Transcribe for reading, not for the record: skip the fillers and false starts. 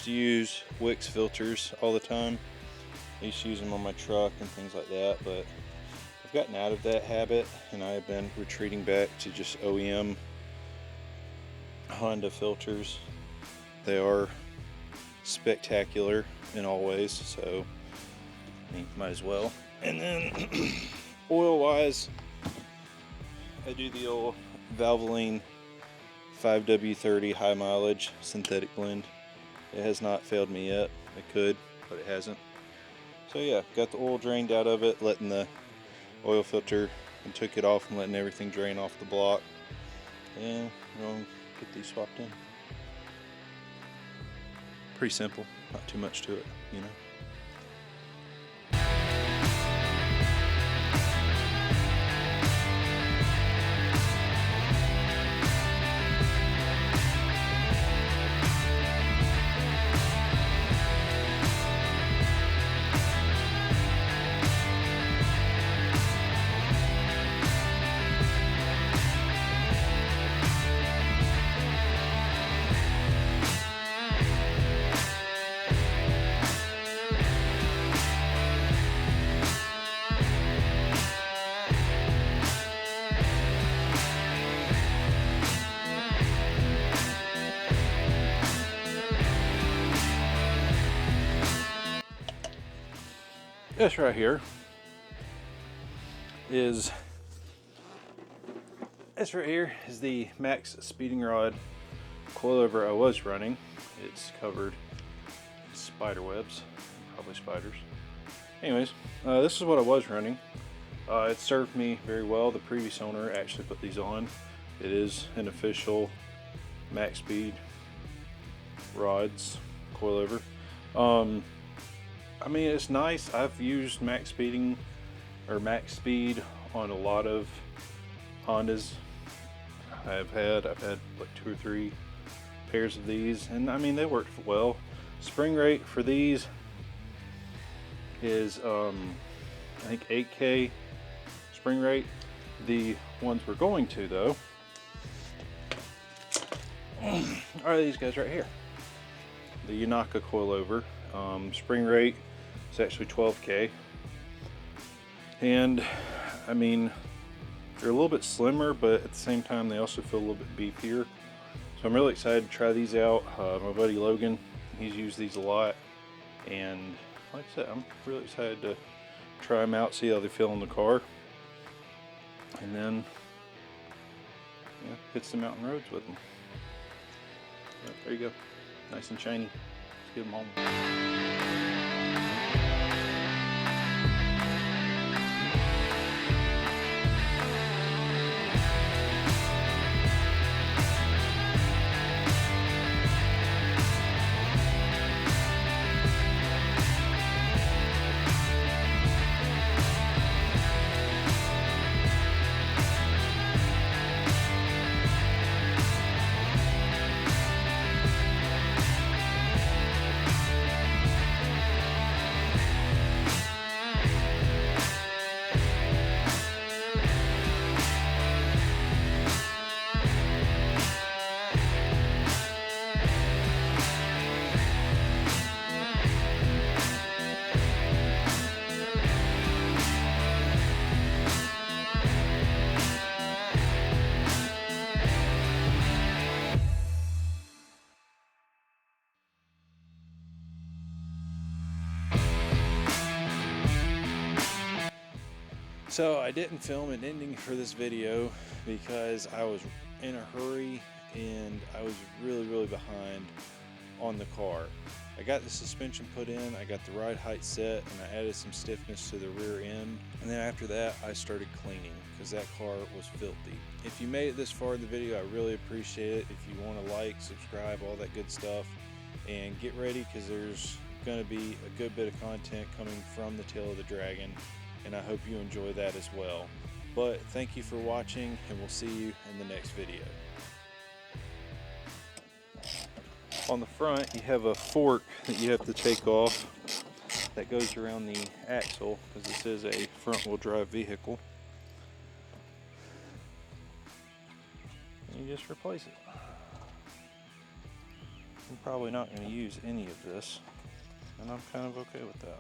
to use Wix filters all the time. I used to use them on my truck and things like that, but I've gotten out of that habit and I've been retreating back to just OEM Honda filters. They are spectacular in all ways, so might as well. And then oil wise, I do the old Valvoline 5W30 high mileage synthetic blend. It has not failed me yet. It could, but it hasn't. So yeah, got the oil drained out of it, letting the oil filter, and took it off and letting everything drain off the block. And we're going to get these swapped in. Pretty simple, not too much to it, you know. This right here is the max speeding rod coilover I was running. It's covered in spider webs, probably spiders. Anyways, this is what I was running. It served me very well. The previous owner actually put these on. It is an official max speed rods coilover. I mean, it's nice. I've used max speed on a lot of Hondas. I've had like 2 or 3 pairs of these, and I mean, they worked well. Spring rate for these is I think 8K spring rate. The ones we're going to though are these guys right here, the Yonaka Coilover. Spring rate is actually 12K, and I mean, they're a little bit slimmer, but at the same time they also feel a little bit beefier. So I'm really excited to try these out. My buddy Logan, he's used these a lot, and like I said, I'm really excited to try them out, see how they feel in the car, and then hit some mountain roads with them. But there you go, nice and shiny. Let's get them home. So I didn't film an ending for this video because I was in a hurry and I was really behind on the car. I got the suspension put in, I got the ride height set, and I added some stiffness to the rear end. And then after that, I started cleaning because that car was filthy. If you made it this far in the video, I really appreciate it. If you want to like, subscribe, all that good stuff, and get ready because there's going to be a good bit of content coming from the Tail of the Dragon, and I hope you enjoy that as well. But thank you for watching, and we'll see you in the next video. On the front, you have a fork that you have to take off that goes around the axle because this is a front-wheel drive vehicle. And you just replace it. I'm probably not going to use any of this, and I'm kind of okay with that.